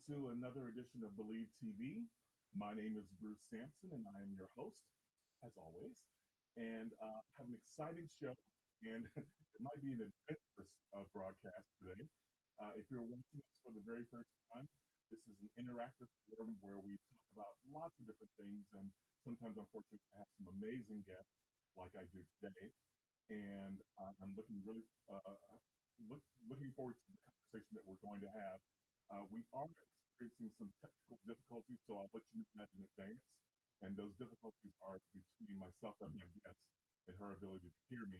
to another edition of Believe TV. My name is Bruce Sampson, and I am your host, as always. And have an exciting show, and it might be an adventurous broadcast today. If you're watching us for the very first time, this is an interactive forum where we talk about lots of different things, and sometimes, unfortunately, I have some amazing guests, like I do today. And I'm looking forward to the conversation that we're going to have. We are experiencing some technical difficulties, so I'll let you know that in advance. And those difficulties are between myself and my guest and her ability to hear me.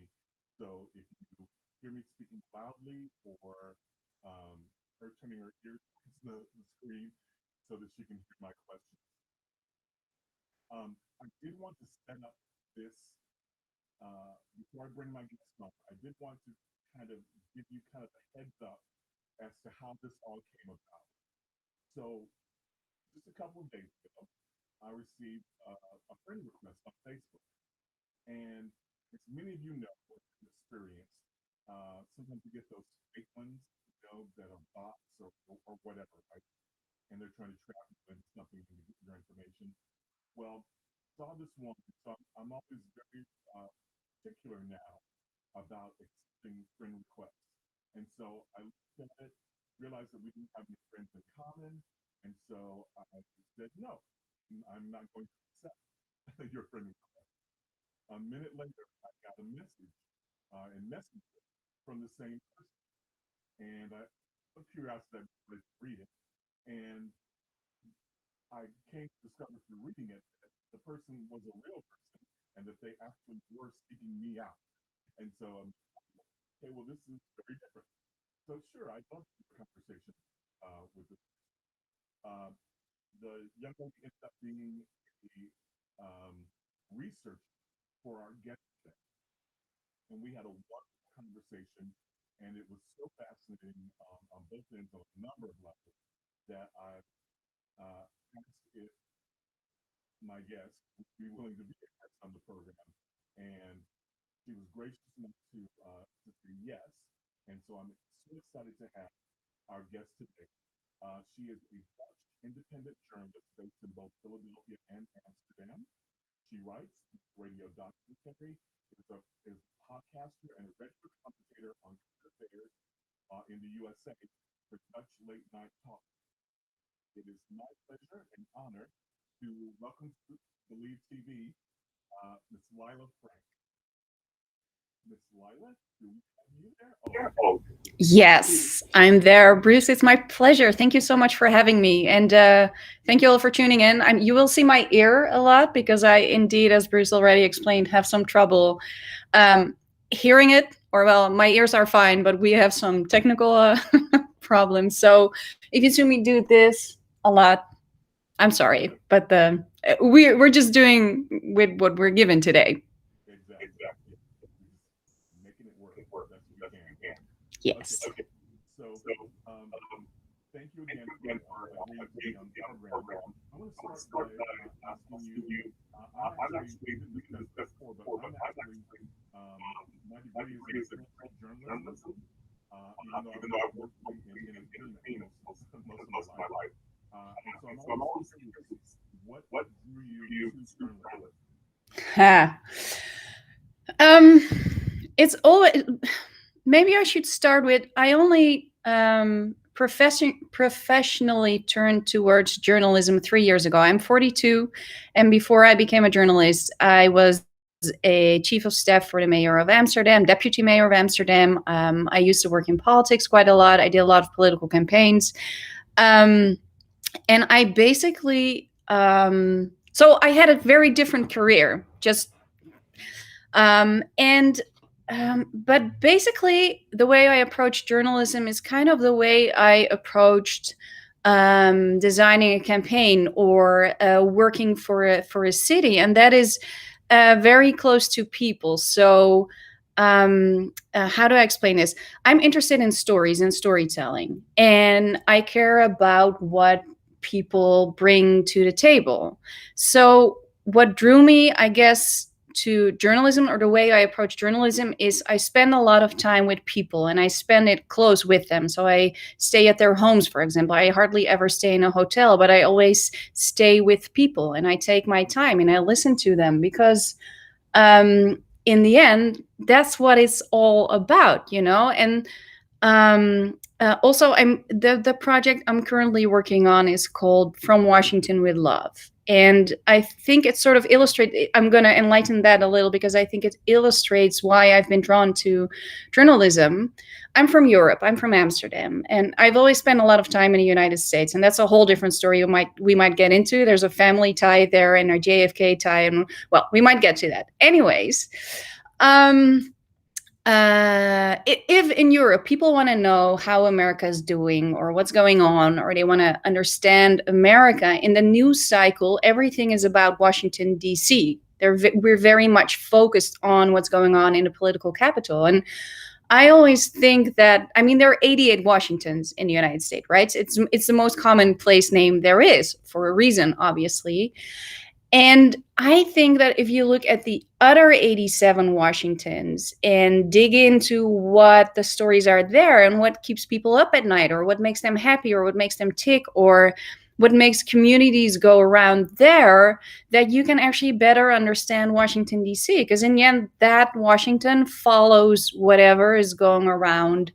So if you hear me speaking loudly or her turning her ears towards the screen so that she can hear my questions. I did want to set up this before I bring my guest on. I did want to kind of give you kind of a heads up as to how this all came about. So just a couple of days ago, I received a friend request on Facebook. And as many of you know, from experience, sometimes you get those fake ones, that are bots or whatever, right? And they're trying to trap you into something and get your information. Well, saw this one, so I'm always very particular now about accepting friend requests. And so I looked at it, realized that we didn't have any friends in common, and so I said, no, I'm not going to accept your friend request. A minute later, I got a message in Messenger from the same person. And I, of curiosity, I decided to read it. And I came to discover through reading it that the person was a real person and that they actually were seeking me out. And so okay, well, this is very different. So sure, I'd love to have a conversation with this. Uh, the young lady ended up being a researcher for our guest today, and we had a wonderful conversation, and it was so fascinating on both ends on a number of levels that I asked if my guest would be willing to be a guest on the program, and she was gracious enough to say yes. And so I'm so excited to have our guest today. She is a Dutch independent journalist based in both Philadelphia and Amsterdam. She writes radio documentary, is a podcaster and a regular commentator on current affairs in the USA for Dutch late night talk. It is my pleasure and honor to welcome to Believe TV, Miss Laila Frank. Miss Laila, do we have you there? Oh. Yes, I'm there. Bruce, it's my pleasure. Thank you so much for having me. And thank you all for tuning in. You will see my ear a lot because I indeed, as Bruce already explained, have some trouble hearing it. Or, well, my ears are fine, but we have some technical problems. So if you see me do this a lot, I'm sorry. But we're just doing with what we're given today. Exactly. Making it work as best we can. Yes. Okay. So, thank you again for agreeing to be on the program. I want to start by asking you. I'm actually, we didn't discuss this before, but I'm actually, my degree is in international journalism, even though I've worked mostly in entertainment most of my life. And so I'm always curious, what drew you to journalism? It's always, maybe I should start with, I only professionally turned towards journalism 3 years ago. I'm 42, and before I became a journalist, I was a chief of staff for the mayor of Amsterdam, deputy mayor of Amsterdam. I used to work in politics quite a lot. I did a lot of political campaigns. And I basically, so I had a very different career, but basically, the way I approached journalism is kind of the way I approached designing a campaign or working for a city, and that is very close to people. So, how do I explain this? I'm interested in stories and storytelling, and I care about what people bring to the table. So, what drew me, I guess, to journalism, or the way I approach journalism, is I spend a lot of time with people, and I spend it close with them. So I stay at their homes, for example. I hardly ever stay in a hotel, but I always stay with people, and I take my time and I listen to them, because in the end, that's what it's all about, And also, the project I'm currently working on is called From Washington with Love. And I think it sort of illustrates, I'm going to enlighten that a little, because I think it illustrates why I've been drawn to journalism. I'm from Europe, I'm from Amsterdam, and I've always spent a lot of time in the United States. And that's a whole different story we might get into. There's a family tie there and a JFK tie, and well, we might get to that. Anyways, if in Europe people want to know how America is doing or what's going on, or they want to understand America, in the news cycle, everything is about Washington, D.C. We're very much focused on what's going on in the political capital. And I always think that, there are 88 Washingtons in the United States, right? It's the most common place name there is, for a reason, obviously. And I think that if you look at the other 87 Washingtons and dig into what the stories are there and what keeps people up at night, or what makes them happy, or what makes them tick, or what makes communities go around there, that you can actually better understand Washington, D.C. Because in the end, that Washington follows whatever is going around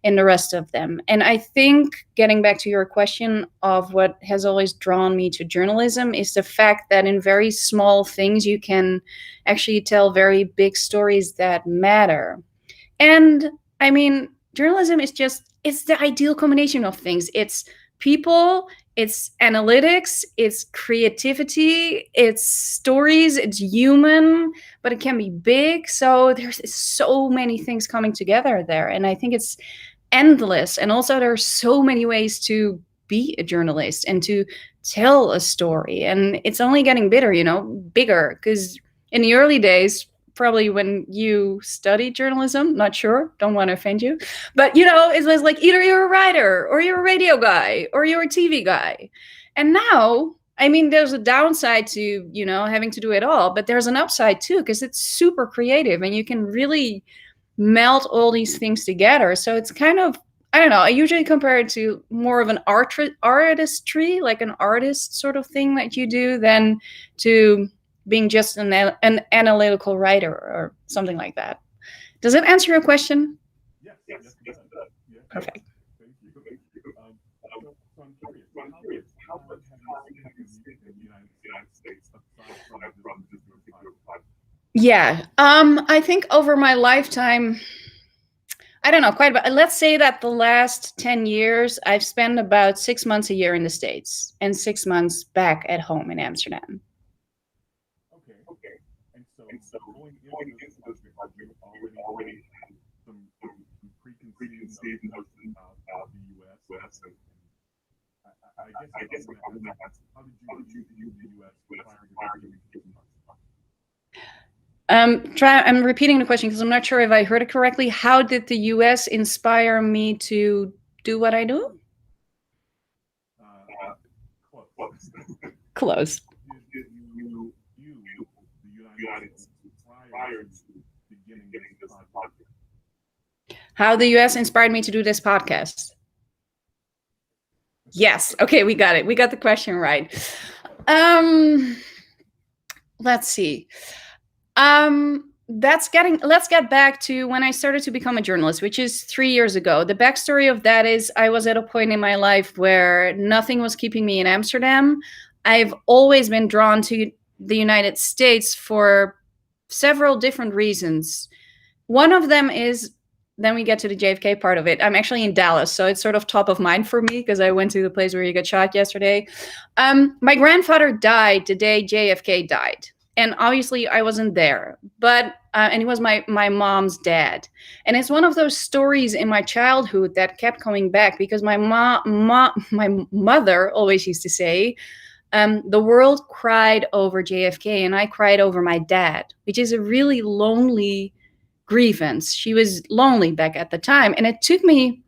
in the rest of them. And I think, getting back to your question of what has always drawn me to journalism, is the fact that in very small things you can actually tell very big stories that matter. And journalism is it's the ideal combination of things. It's people, it's analytics, it's creativity, it's stories, it's human, but it can be big. So there's so many things coming together there. And I think it's endless. And also, there are so many ways to be a journalist and to tell a story. And it's only getting bigger, because in the early days, probably when you studied journalism, not sure, don't want to offend you, but it was like either you're a writer, or you're a radio guy, or you're a TV guy. And now, there's a downside to, having to do it all, but there's an upside too, because it's super creative and you can really melt all these things together. So it's kind of, I don't know, I usually compare it to more of an artistry, like an artist sort of thing that you do, than to being just an analytical writer or something like that. Does it answer your question? Yes. Perfect. Thank you. So I'm curious, how much have you seen in the United States aside from this podcast? Yeah, I think over my lifetime, I don't know, quite about, let's say that the last 10 years, I've spent about 6 months a year in the States and 6 months back at home in Amsterdam. Okay. And so going into this project, you already had some preconceived notions about the U.S. And I guess how did you view the U.S. prior to the I'm repeating the question because I'm not sure if I heard it correctly. How did the U.S. inspire me to do what I do? Close. Did you the United States prior to beginning this podcast? How the U.S. inspired me to do this podcast? Yes. Okay, we got it. We got the question right. Let's see. Let's get back to when I started to become a journalist, which is 3 years ago. The backstory of that is I was at a point in my life where nothing was keeping me in Amsterdam. I've always been drawn to the United States for several different reasons. One of them is, then we get to the JFK part of it. I'm actually in Dallas, so it's sort of top of mind for me because I went to the place where he got shot yesterday. My grandfather died the day JFK died. And obviously I wasn't there, but, and he was my mom's dad. And it's one of those stories in my childhood that kept coming back because my mother always used to say, the world cried over JFK and I cried over my dad, which is a really lonely grievance. She was lonely back at the time. And it took me,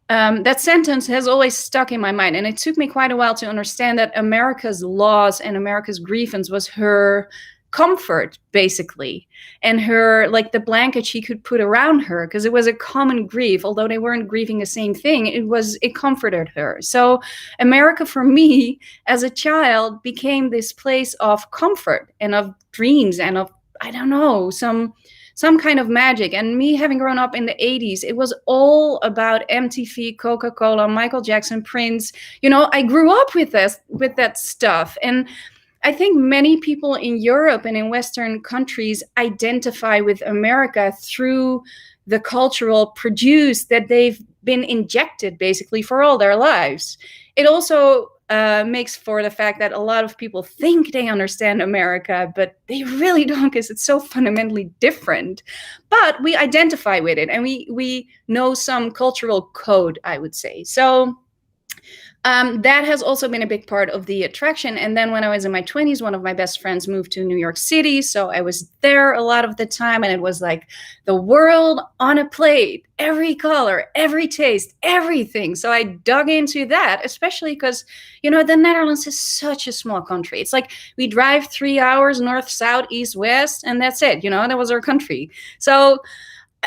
that sentence has always stuck in my mind. And it took me quite a while to understand that America's loss and America's grievance was her comfort, basically, and her, like, the blanket she could put around her, because it was a common grief. Although they weren't grieving the same thing, it comforted her. So America, for me as a child, became this place of comfort and of dreams and of, I don't know, some kind of magic. And me having grown up in the 80s, it was all about MTV, Coca-Cola, Michael Jackson, Prince. I grew up with that stuff. And I think many people in Europe and in Western countries identify with America through the cultural produce that they've been injected basically for all their lives. It also makes for the fact that a lot of people think they understand America, but they really don't, because it's so fundamentally different. But we identify with it, and we know some cultural code, I would say. So that has also been a big part of the attraction. And then when I was in my 20s, one of my best friends moved to New York City. So I was there a lot of the time, and it was like the world on a plate, every color, every taste, everything. So I dug into that, especially because, the Netherlands is such a small country. It's like we drive 3 hours north, south, east, west, and that's it. That was our country. So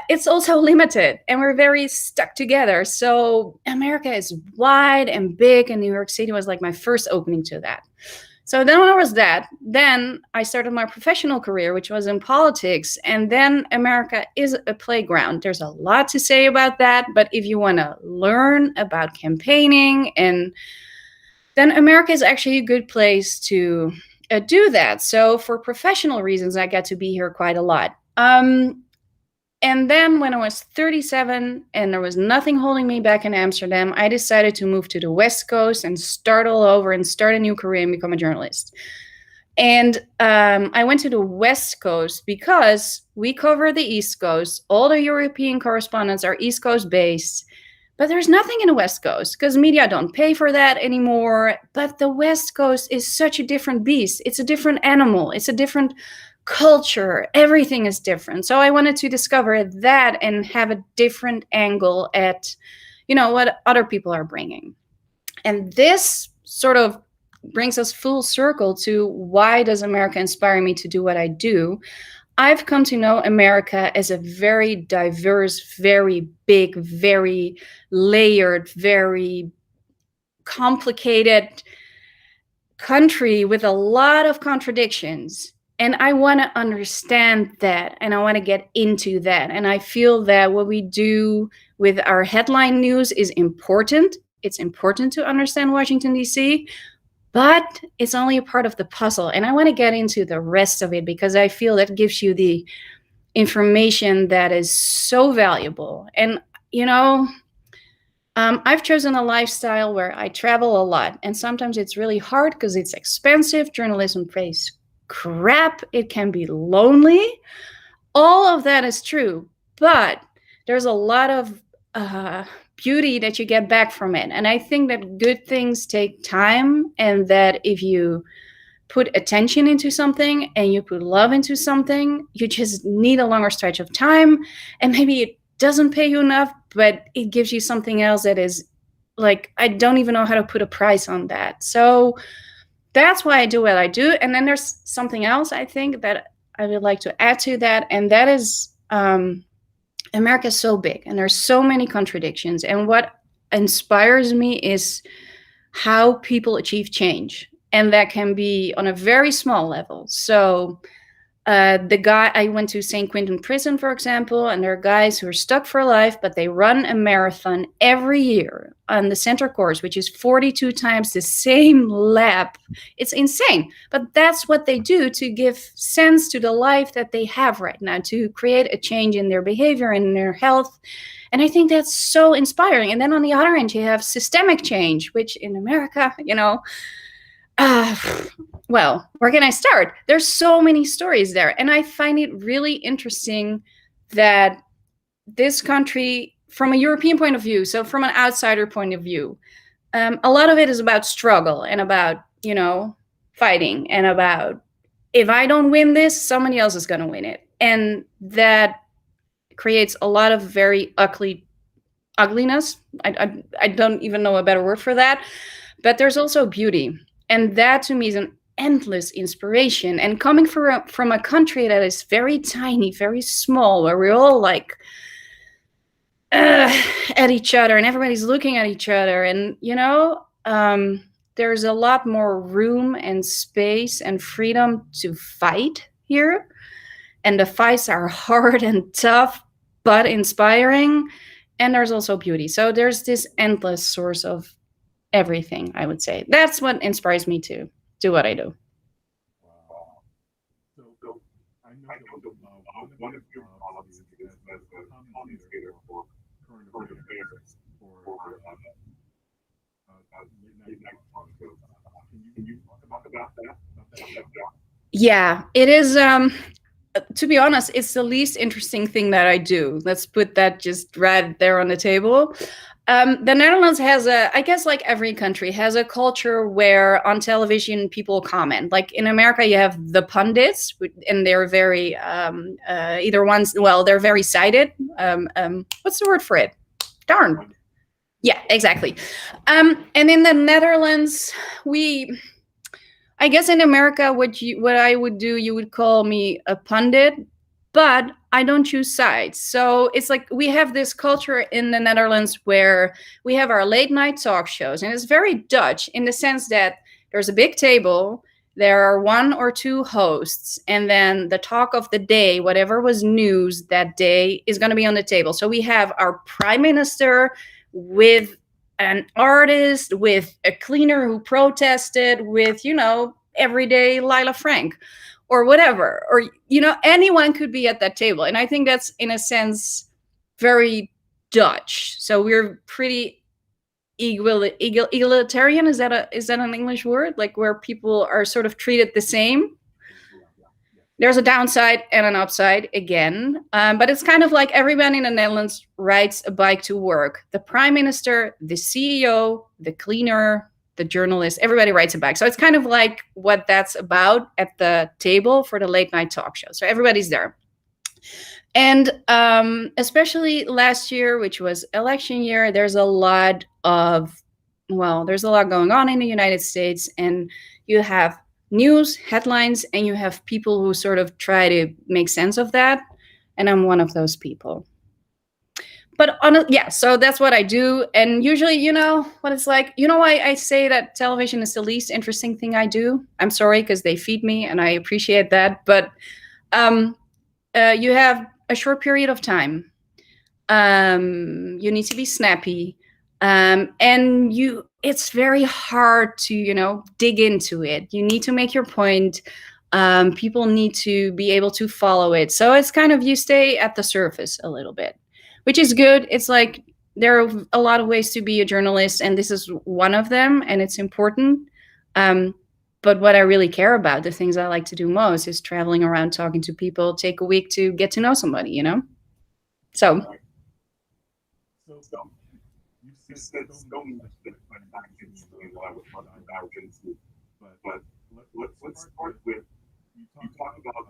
it's also limited, and we're very stuck together. So America is wide and big, and New York City was like my first opening to that. So then when I was then I started my professional career, which was in politics. And then America is a playground. There's a lot to say about that. But if you want to learn about campaigning, and then America is actually a good place to do that. So for professional reasons, I got to be here quite a lot. And then when I was 37 and there was nothing holding me back in Amsterdam, I decided to move to the West Coast and start all over and start a new career and become a journalist. And I went to the West Coast because we cover the East Coast. All the European correspondents are East Coast based. But there's nothing in the West Coast because media don't pay for that anymore. But the West Coast is such a different beast. It's a different animal. It's a different culture. Everything is different. So I wanted to discover that and have a different angle at, what other people are bringing. And this sort of brings us full circle to why does America inspire me to do what I do? I've come to know America as a very diverse, very big, very layered, very complicated country with a lot of contradictions. And I want to understand that, and I want to get into that. And I feel that what we do with our headline news is important. It's important to understand Washington, D.C., but it's only a part of the puzzle. And I want to get into the rest of it because I feel that gives you the information that is so valuable. And, I've chosen a lifestyle where I travel a lot. And sometimes it's really hard because it's expensive. Journalism pays crap. It can be lonely. All of that is true. But there's a lot of beauty that you get back from it. And I think that good things take time, and that if you put attention into something and you put love into something, you just need a longer stretch of time. And maybe it doesn't pay you enough, but it gives you something else that is like, I don't even know how to put a price on that. So that's why I do what I do. And then there's something else I think that I would like to add to that. And that is, America is so big and there's so many contradictions. And what inspires me is how people achieve change. And that can be on a very small level. So I went to St. Quentin prison, for example, and there are guys who are stuck for life, but they run a marathon every year on the center course, which is 42 times the same lap. It's insane. But that's what they do to give sense to the life that they have right now, to create a change in their behavior and in their health. And I think that's so inspiring. And then on the other end, you have systemic change, which in America, well, where can I start? There's so many stories there. And I find it really interesting that this country, from a European point of view, so from an outsider point of view, a lot of it is about struggle and about, fighting and about, if I don't win this, somebody else is going to win it. And that creates a lot of very ugliness. I don't even know a better word for that. But there's also beauty. And that to me endless inspiration. And coming from a country that is very tiny, very small, where we're all like at each other and everybody's looking at each other, and there's a lot more room and space and freedom to fight here, and the fights are hard and tough but inspiring, and there's also beauty. So there's this endless source of everything. I would say that's what inspires me to do what I do. Wow. So I know that one of your jobs is as a commentator for current affairs for late night talk shows. Can you talk about that? Yeah, it is. To be honest, it's the least interesting thing that I do. Let's put that just right there on the table. The Netherlands has I guess like every country, has a culture where on television people comment. Like in America, you have the pundits, and they're very, they're very cited. What's the word for it? Darn. Yeah, exactly. And in the Netherlands, I guess in America, what I would do, you would call me a pundit, but I don't choose sides. So it's like we have this culture in the Netherlands where we have our late night talk shows, and it's very Dutch in the sense that there's a big table, there are one or two hosts, and then the talk of the day, whatever was news that day, is going to be on the table. So we have our prime minister with an artist, with a cleaner who protested, with, everyday Laila Frank or whatever. Or, anyone could be at that table. And I think that's, in a sense, very Dutch. So we're pretty egalitarian. Is that an English word? Like where people are sort of treated the same? There's a downside and an upside again, but it's kind of like everyone in the Netherlands rides a bike to work. The prime minister, the CEO, the cleaner, the journalist, everybody rides a bike. So it's kind of like what that's about at the table for the late night talk show. So everybody's there. And especially last year, which was election year, there's a lot going on in the United States, and you have news, headlines, and you have people who sort of try to make sense of that. And I'm one of those people. But so that's what I do. And usually, what it's like, why I say that television is the least interesting thing I do? I'm sorry, because they feed me and I appreciate that. But you have a short period of time. You need to be snappy. And it's very hard to, dig into it. You need to make your point. People need to be able to follow it. So it's kind of, you stay at the surface a little bit, which is good. It's like there are a lot of ways to be a journalist, and this is one of them, and it's important. But what I really care about, the things I like to do most, is traveling around, talking to people, take a week to get to know somebody, So. You said so much that I can see what I would love to dive into. But let's start with, you talk about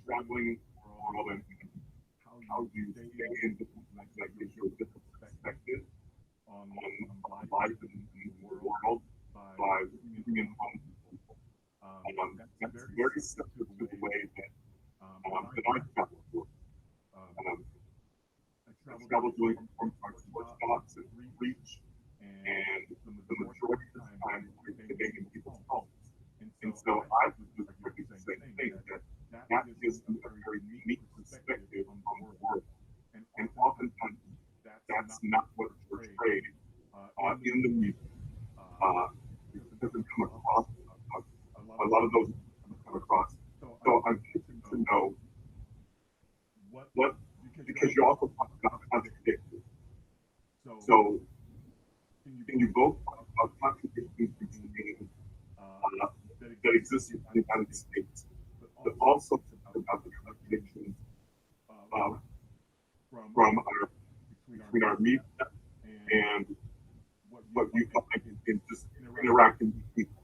traveling the world and how you stay in different, like gives you a different perspective on life in the world by living in home. That's very similar to the way that I travel. I travel doing from stops and reach, and the majority of the time we're staying in people's homes. And so I would argue the same thing, that gives you a very unique perspective on the world. And oftentimes that's not what's portrayed in the media. It doesn't come across, a lot of those come across. So I'm curious to know what, because you also talk about contradictions. So can you both talk about contradictions between that exist in the United States, but also about the contradictions between our media and what you find in just interacting with people?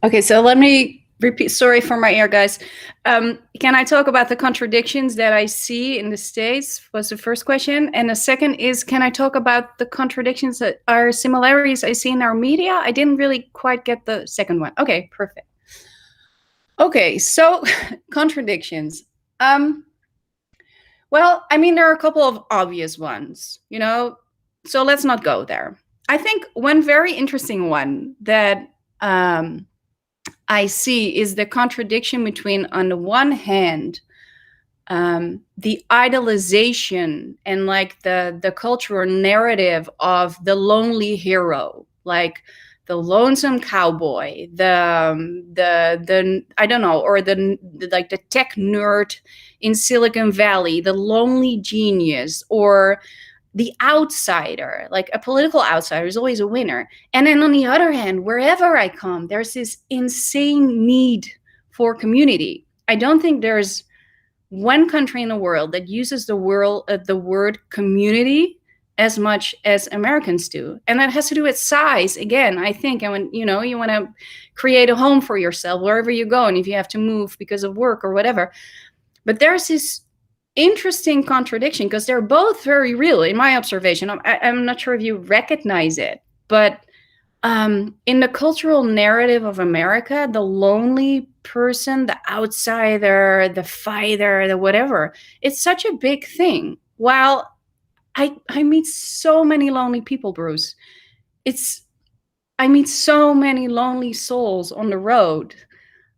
Okay, so let me repeat. Sorry for my ear, guys. Can I talk about the contradictions that I see in the States? Was the first question. And the second is, can I talk about the contradictions that are similarities I see in our media? I didn't really quite get the second one. Okay, perfect. Okay, so contradictions. Um, well, I mean, there are a couple of obvious ones, so let's not go there. I think one very interesting one that um, I see is the contradiction between, on the one hand, the idolization and like the cultural narrative of the lonely hero, like the lonesome cowboy, the I don't know, or the like the tech nerd in Silicon Valley, the lonely genius, or the outsider, like a political outsider is always a winner. And then on the other hand, wherever I come, there's this insane need for community. I don't think there's one country in the world that uses the word community as much as Americans do, and that has to do with size again, I think. And when you want to create a home for yourself wherever you go, and if you have to move because of work or whatever. But there's this interesting contradiction because they're both very real in my observation. I'm not sure if you recognize it, but in the cultural narrative of America, the lonely person, the outsider, the fighter, the whatever, it's such a big thing. While I meet so many lonely people, Bruce. It's I meet so many lonely souls on the road.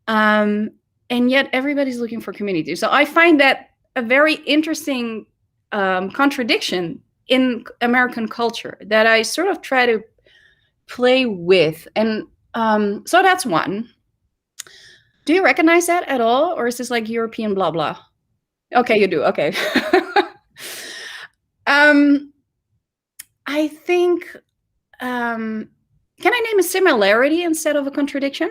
Um, and yet everybody's looking for community. So I find that a very interesting contradiction in American culture that I sort of try to play with. And so that's one. Do you recognize that at all? Or is this like European blah blah? Okay, you do. Okay. I think, can I name a similarity instead of a contradiction?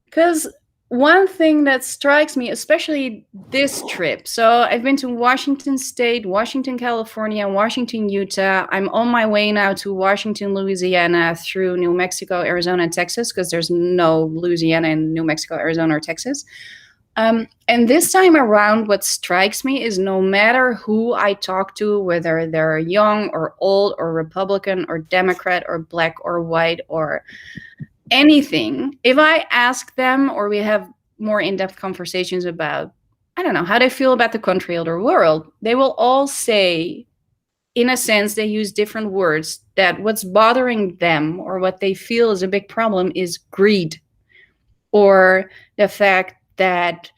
Because one thing that strikes me, especially this trip, so I've been to Washington State, Washington, California, Washington, Utah. I'm on my way now to Washington, Louisiana, through New Mexico, Arizona, and Texas, because there's no Louisiana in New Mexico, Arizona, or Texas. And this time around, what strikes me is no matter who I talk to, whether they're young or old or Republican or Democrat or black or white or anything, if I ask them or we have more in-depth conversations about, I don't know, how they feel about the country or the world, they will all say, in a sense, they use different words, that what's bothering them or what they feel is a big problem is greed, or the fact that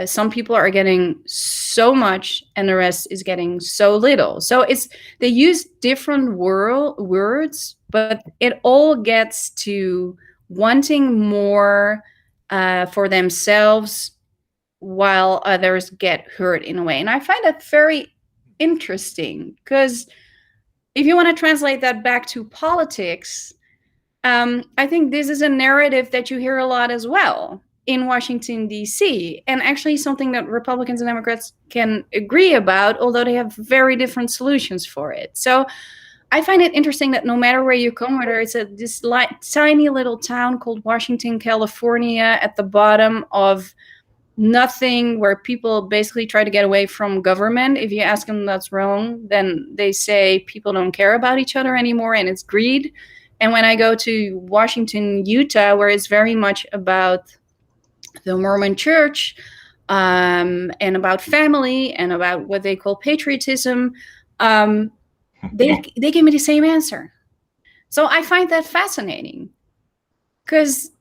some people are getting so much and the rest is getting so little. So they use different words, but it all gets to wanting more for themselves while others get hurt in a way. And I find that very interesting, because if you want to translate that back to politics, I think this is a narrative that you hear a lot as well in Washington, D.C., and actually something that Republicans and Democrats can agree about, although they have very different solutions for it. So I find it interesting that no matter where you come, whether it's this tiny little town called Washington, California, at the bottom of nothing, where people basically try to get away from government. If you ask them that's wrong, then they say people don't care about each other anymore and it's greed. And when I go to Washington, Utah, where it's very much about the Mormon church, and about family and about what they call patriotism, they give me the same answer. So I find that fascinating, because,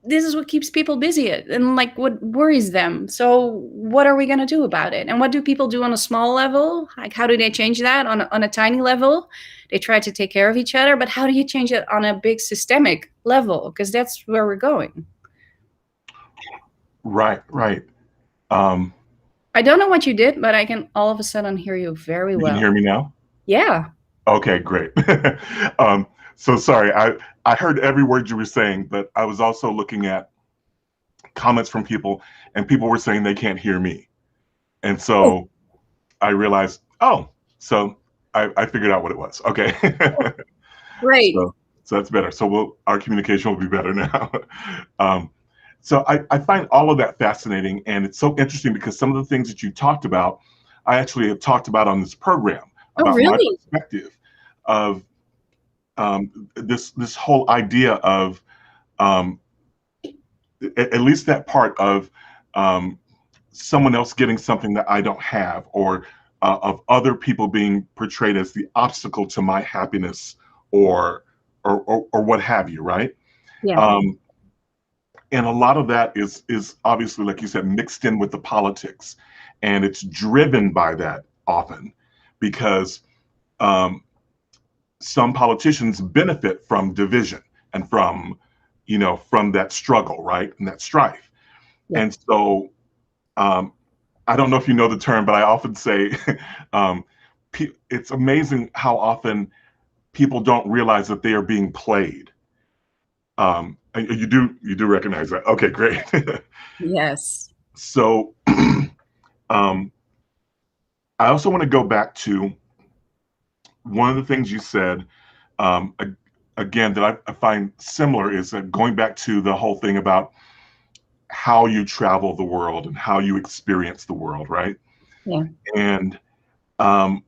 this is what keeps people busy and like what worries them. So what are we going to do about it? And what do people do on a small level? Like, how do they change that on a tiny level? They try to take care of each other, but how do you change it on a big systemic level? Because that's where we're going. Right. I don't know what you did, but I can all of a sudden hear you very well. You can hear me now? Yeah. Okay, great. So sorry, I heard every word you were saying, but I was also looking at comments from people, and people were saying they can't hear me. And so I realized, so I figured out what it was. Okay. Great. So that's better. So our communication will be better now. So I find all of that fascinating, and it's so interesting because some of the things that you talked about, I actually have talked about on this program about my perspective of this whole idea of at least that part of um, someone else getting something that I don't have, or of other people being portrayed as the obstacle to my happiness, or or what have you, right? Yeah. Um, and a lot of that is obviously, like you said, mixed in with the politics, and it's driven by that often, because um, some politicians benefit from division and from, from that struggle, right, and that strife. Yeah. And so um, I don't know if you know the term, but I often say um, it's amazing how often people don't realize that they are being played. And you do recognize that. Okay, great. Yes. So um, I also want to go back to one of the things you said, um, again, that I find similar, is going back to the whole thing about how you travel the world and how you experience the world, right? Yeah. And um,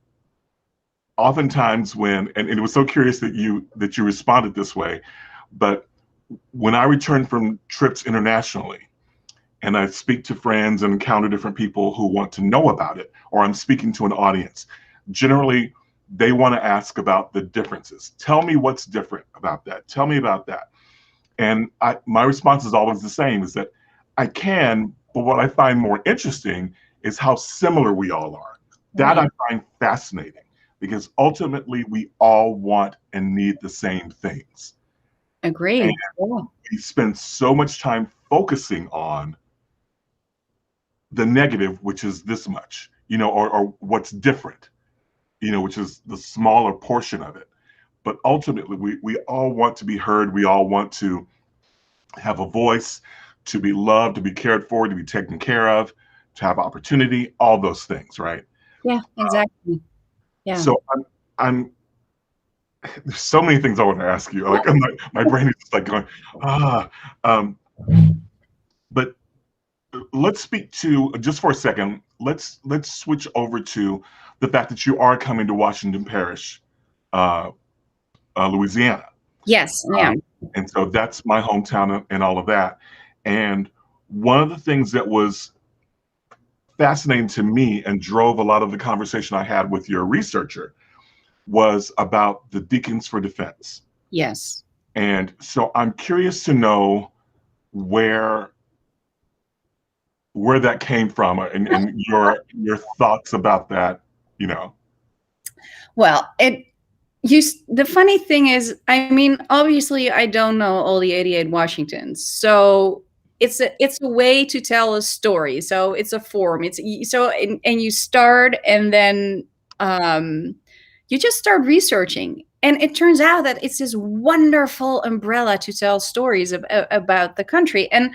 oftentimes and it was so curious that you responded this way, but when I return from trips internationally and I speak to friends and encounter different people who want to know about it, or I'm speaking to an audience, generally they want to ask about the differences. Tell me what's different about that. Tell me about that. And my response is always the same, is that I can, but what I find more interesting is how similar we all are. That Right. I find fascinating, because ultimately we all want and need the same things. And Agreed. Yeah. we spend so much time focusing on the negative, which is this much, or what's different, which is the smaller portion of it. But ultimately, we all want to be heard. We all want to have a voice, to be loved, to be cared for, to be taken care of, to have opportunity, all those things, right? Yeah, exactly. Yeah. So I'm there's so many things I want to ask you. Like my brain is just like going, ah. Um, but let's speak to, just for a second. Let's switch over to the fact that you are coming to Washington Parish, uh, Louisiana. Yes. Yeah. And so that's my hometown and all of that. And one of the things that was fascinating to me and drove a lot of the conversation I had with your researcher was about the Deacons for Defense. Yes. And so I'm curious to know where that came from, and your thoughts about that, you know. Well, the funny thing is, I mean, obviously I don't know all the 88 Washingtons. So it's a way to tell a story. So it's a form. And you start, and then you just start researching. And it turns out that it's this wonderful umbrella to tell stories about the country. And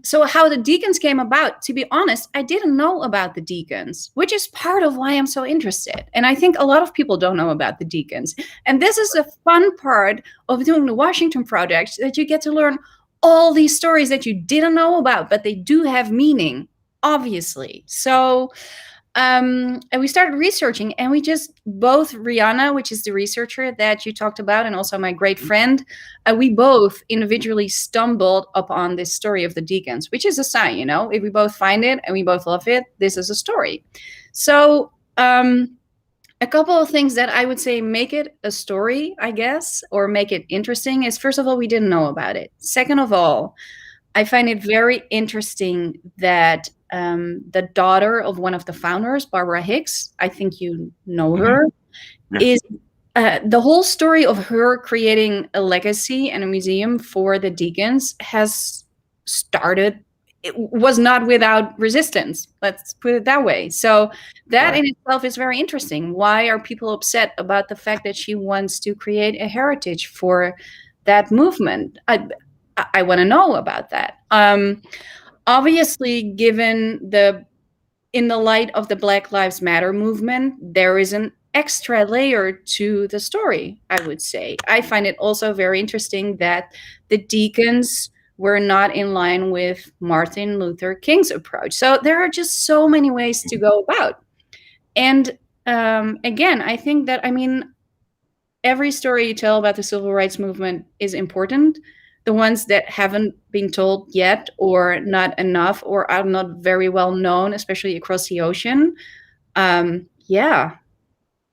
so how the deacons came about, to be honest, I didn't know about the deacons, which is part of why I'm so interested. And I think a lot of people don't know about the deacons. And this is a fun part of doing the Washington Project, that you get to learn all these stories that you didn't know about, but they do have meaning, obviously. So and we started researching, and we just both, Rihanna, which is the researcher that you talked about, and also my great friend, we both individually stumbled upon this story of the deacons, which is a sign, if we both find it and we both love it, this is a story. So a couple of things that I would say make it a story, I guess, or make it interesting, is, first of all, we didn't know about it. Second of all, I find it very interesting that the daughter of one of the founders, Barbara Hicks, I think you know her, Yes. is the whole story of her creating a legacy and a museum for the deacons has started. It was not without resistance. Let's put it that way. So that in itself is very interesting. Why are people upset about the fact that she wants to create a heritage for that movement? I want to know about that. Obviously, in the light of the Black Lives Matter movement, there is an extra layer to the story, I would say. I find it also very interesting that the deacons were not in line with Martin Luther King's approach. So there are just so many ways to go about. And again, I think that, every story you tell about the civil rights movement is important, the ones that haven't been told yet, or not enough, or are not very well known, especially across the ocean. Yeah,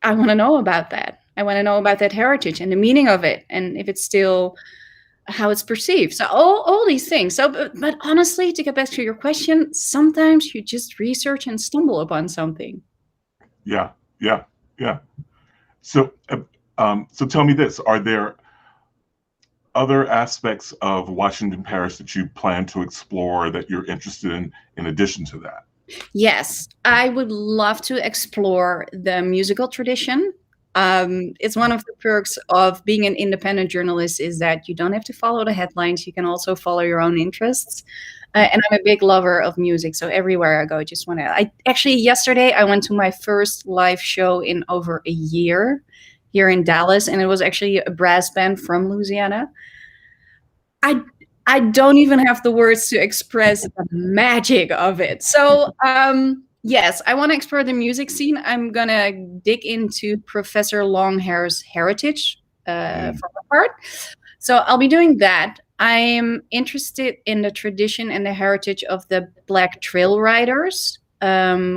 I want to know about that. I want to know about that heritage and the meaning of it, and if it's still how it's perceived. So all these things. So, but honestly, to get back to your question, sometimes you just research and stumble upon something. Yeah, yeah, yeah. So, so tell me this: are there other aspects of Washington Parish that you plan to explore that you're interested in addition to that? Yes, I would love to explore the musical tradition. It's one of the perks of being an independent journalist is that you don't have to follow the headlines. You can also follow your own interests. And I'm a big lover of music, so everywhere I go, I just want to. I actually yesterday I went to my first live show in over a year here in Dallas, and it was actually a brass band from Louisiana. I I don't even have the words to express the magic of it. So yes, I want to explore the music scene. I'm gonna dig into Professor Longhair's heritage from a part. So I'll be doing that. I'm interested in the tradition and the heritage of the Black Trail Riders,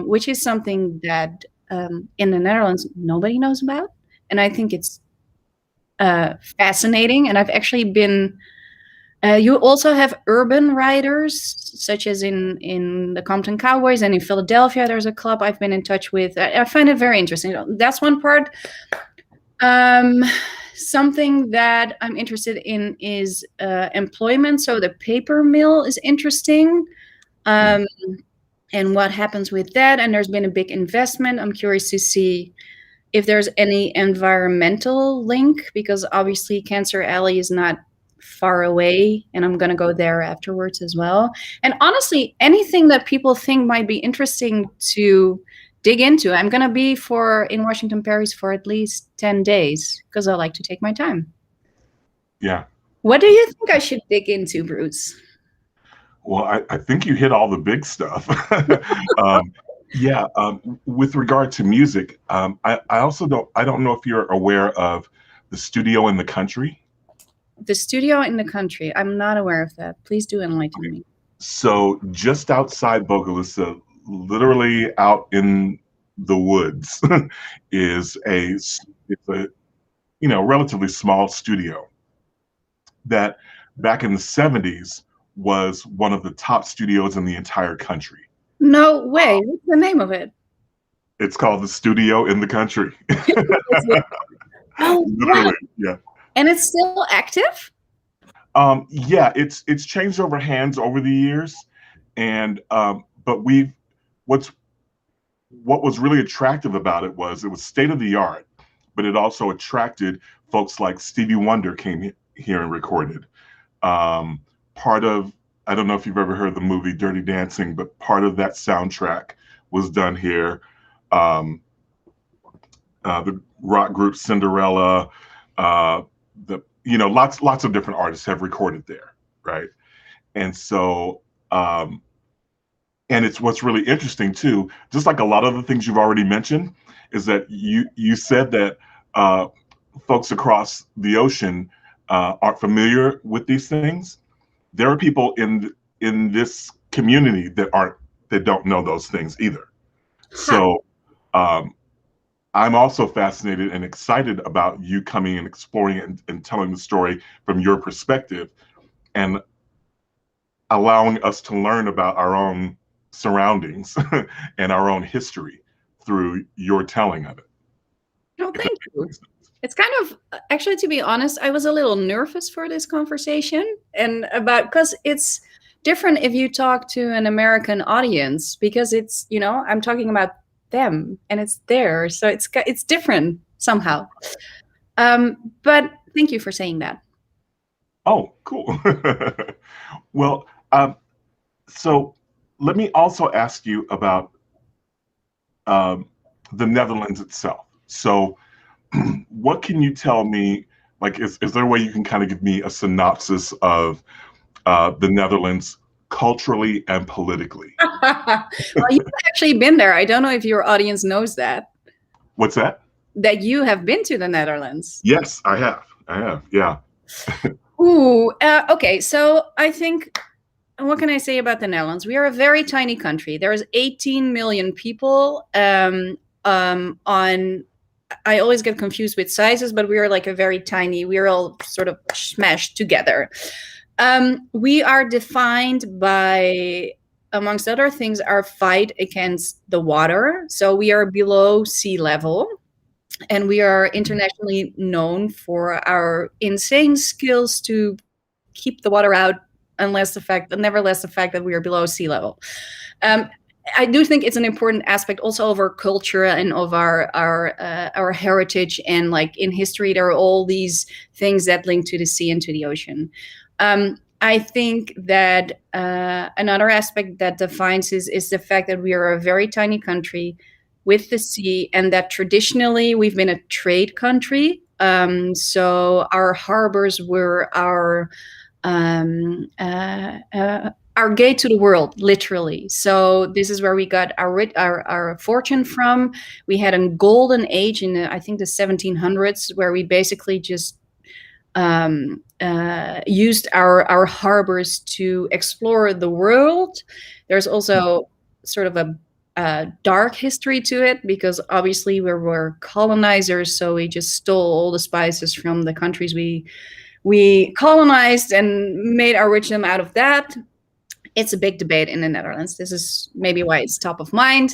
which is something that in the Netherlands nobody knows about, and I think it's fascinating. And I've actually been you also have urban riders, such as in the Compton Cowboys, and in Philadelphia, there's a club I've been in touch with. I find it very interesting. That's one part. Something that I'm interested in is employment. So the paper mill is interesting. And what happens with that. And there's been a big investment. I'm curious to see if there's any environmental link, because obviously Cancer Alley is not far away, and I'm going to go there afterwards as well. And honestly, anything that people think might be interesting to dig into. I'm going to be in Washington Parish for at least 10 days because I like to take my time. Yeah. What do you think I should dig into, Bruce? Well, I think you hit all the big stuff. Yeah. With regard to music, I also don't know if you're aware of the Studio in the Country. The Studio in the Country. I'm not aware of that. Please do enlighten me. So just outside Bogalusa, literally out in the woods, is a relatively small studio that back in the 70s was one of the top studios in the entire country. No way. What's the name of it? It's called the Studio in the Country. Oh, literally, yeah. And it's still active? Yeah, it's changed over hands over the years, and but what was really attractive about it was state of the art, but it also attracted folks like Stevie Wonder came here and recorded. Part of, I don't know if you've ever heard the movie Dirty Dancing, but part of that soundtrack was done here. The rock group Cinderella, lots of different artists have recorded there, right? And so, and it's what's really interesting too, just like a lot of the things you've already mentioned, is that you said that folks across the ocean aren't familiar with these things. There are people in this community that don't know those things either. So I'm also fascinated and excited about you coming and exploring it and telling the story from your perspective and allowing us to learn about our own surroundings and our own history through your telling of it. Oh, thank you. It's kind of, actually, to be honest, I was a little nervous for this conversation, and because it's different if you talk to an American audience, because it's, I'm talking about them and it's theirs, so it's different somehow. But thank you for saying that. Oh, cool. Well, so let me also ask you about the Netherlands itself. So what can you tell me, like, is there a way you can kind of give me a synopsis of the Netherlands culturally and politically? Well, you've actually been there. I don't know if your audience knows that. What's that? That you have been to the Netherlands. Yes, I have. Yeah. Ooh, okay. So I think, what can I say about the Netherlands? We are a very tiny country. There's 18 million people. On, I always get confused with sizes, but we are like a very tiny. We are all sort of smashed together. We are defined by, amongst other things, our fight against the water. So we are below sea level, and we are internationally known for our insane skills to keep the water out, nevertheless the fact that we are below sea level. Um, I do think it's an important aspect also of our culture and of our heritage, and like in history there are all these things that link to the sea and to the ocean. I think that another aspect that defines us is the fact that we are a very tiny country with the sea, and that traditionally we've been a trade country. So our harbors were our gate to the world, literally. So this is where we got our fortune from. We had a golden age in I think the 1700s, where we basically just used our harbors to explore the world. There's also sort of a dark history to it, because obviously we were colonizers, so we just stole all the spices from the countries we colonized and made our wisdom out of that. It's a big debate in the Netherlands. This is maybe why it's top of mind.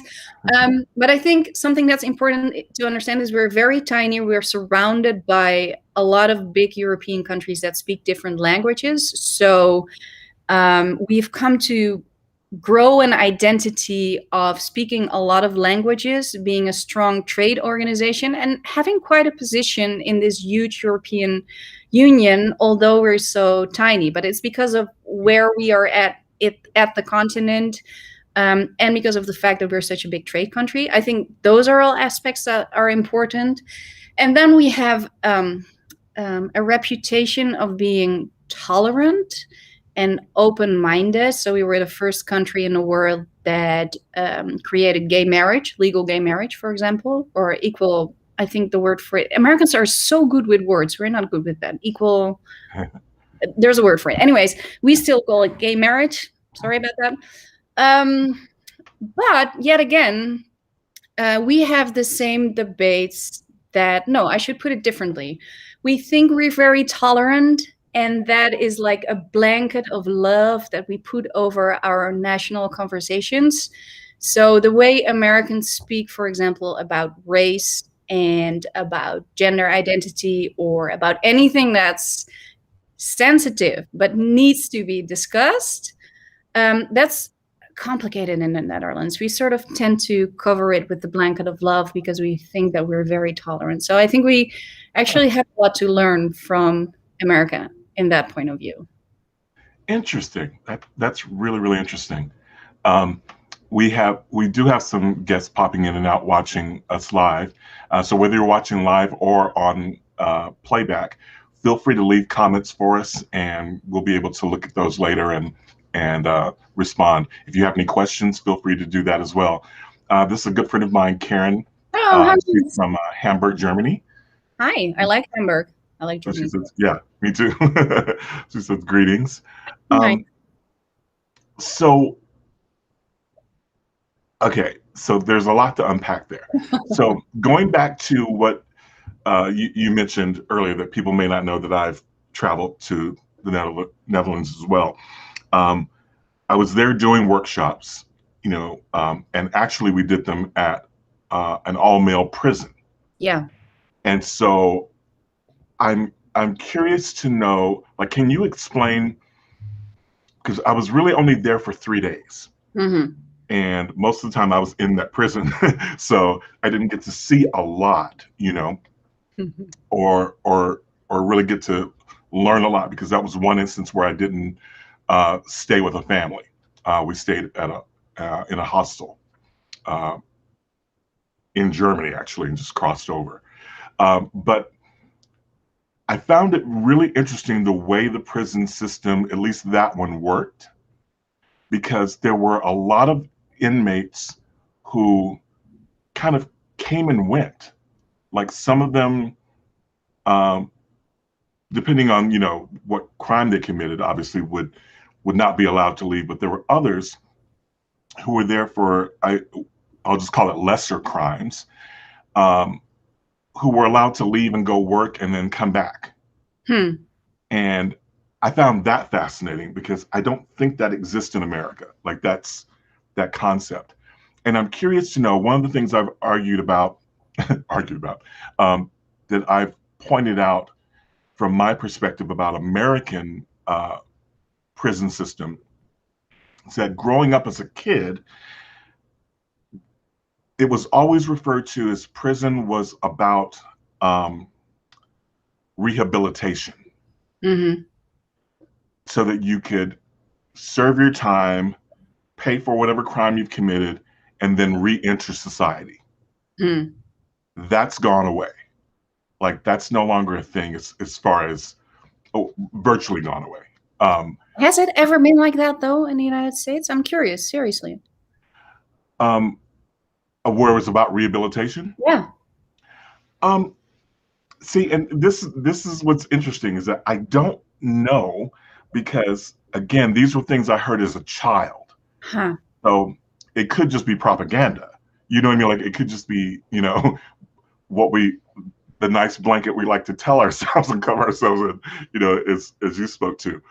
But I think something that's important to understand is we're very tiny. We're surrounded by a lot of big European countries that speak different languages. So we've come to grow an identity of speaking a lot of languages, being a strong trade organization, and having quite a position in this huge European Union, although we're so tiny. But it's because of where we are at the continent, and because of the fact that we're such a big trade country. I think those are all aspects that are important. And then we have a reputation of being tolerant and open-minded. So we were the first country in the world that created gay marriage, legal gay marriage, for example, or equal. I think the word for it. Americans are so good with words. We're not good with that. Equal. There's a word for it. Anyways, we still call it gay marriage. Sorry about that. But yet again, we have the same debates that, no, I should put it differently. We think we're very tolerant, and that is like a blanket of love that we put over our national conversations. So the way Americans speak, for example, about race and about gender identity, or about anything that's sensitive but needs to be discussed, that's complicated in the Netherlands. We sort of tend to cover it with the blanket of love because we think that we're very tolerant. So I think we actually have a lot to learn from America in that point of view. Interesting. That's really, really interesting. Um, we do have some guests popping in and out watching us live. So whether you're watching live or on playback, feel free to leave comments for us, and we'll be able to look at those later and respond. If you have any questions, feel free to do that as well. This is a good friend of mine, Karen. She's from Hamburg, Germany. Hi, I like Hamburg. I like Germany. She says, yeah, me too. She says greetings. Nice. So, okay, so there's a lot to unpack there. So going back to what you mentioned earlier, that people may not know that I've traveled to the Netherlands as well. I was there doing workshops, and actually we did them at an all-male prison. Yeah. And so I'm curious to know, like, can you explain, because I was really only there for 3 days. Mm-hmm. And most of the time I was in that prison. So I didn't get to see a lot, Mm-hmm. or really get to learn a lot, because that was one instance where I didn't stay with a family. We stayed at in a hostel in Germany, actually, and just crossed over. But I found it really interesting the way the prison system, at least that one, worked, because there were a lot of inmates who kind of came and went. Like some of them, depending on what crime they committed, obviously would not be allowed to leave. But there were others who were there for, I'll just call it lesser crimes, who were allowed to leave and go work and then come back. And I found that fascinating because I don't think that exists in America. Like that concept. And I'm curious to know, one of the things I've argued about, that I've pointed out from my perspective about American prison system is that growing up as a kid, it was always referred to as prison was about rehabilitation. So that you could serve your time, pay for whatever crime you've committed, and then re-enter society. That's gone away. Like that's no longer a thing as far as virtually gone away. Has it ever been like that though in the United States? I'm curious, seriously. Where it was about rehabilitation? Yeah. See, and this is what's interesting is that I don't know, because again, these were things I heard as a child. So it could just be propaganda. You know what I mean? Like it could just be, the nice blanket we like to tell ourselves and cover ourselves in, as you spoke to.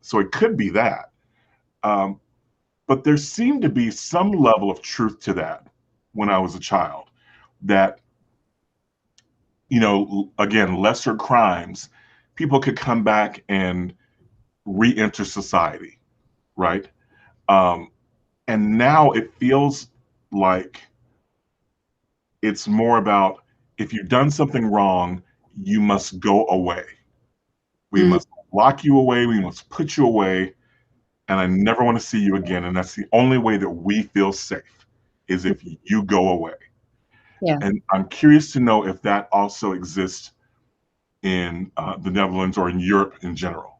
So it could be that. But there seemed to be some level of truth to that when I was a child, that, again, lesser crimes, people could come back and re-enter society, right? And now it feels like it's more about, if you've done something wrong, you must go away. We must lock you away. We must put you away. And I never want to see you again. And that's the only way that we feel safe, is if you go away. Yeah. And I'm curious to know if that also exists in the Netherlands or in Europe in general.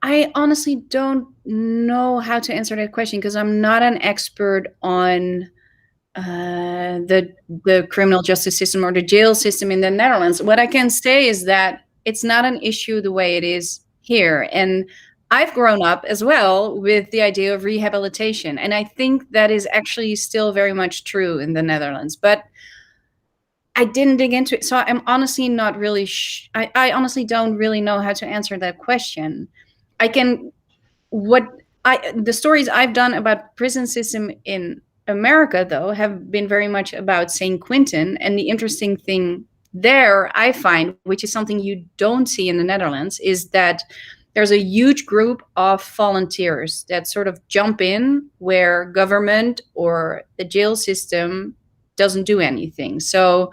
I honestly don't know how to answer that question because I'm not an expert on the criminal justice system or the jail system in the Netherlands. What I can say is that it's not an issue the way it is here. And I've grown up as well with the idea of rehabilitation. And I think that is actually still very much true in the Netherlands. But I didn't dig into it. So I'm honestly not really, I honestly don't really know how to answer that question. The stories I've done about prison system in America, though, have been very much about St. Quentin. And the interesting thing there, I find, which is something you don't see in the Netherlands, is that there's a huge group of volunteers that sort of jump in where government or the jail system doesn't do anything. So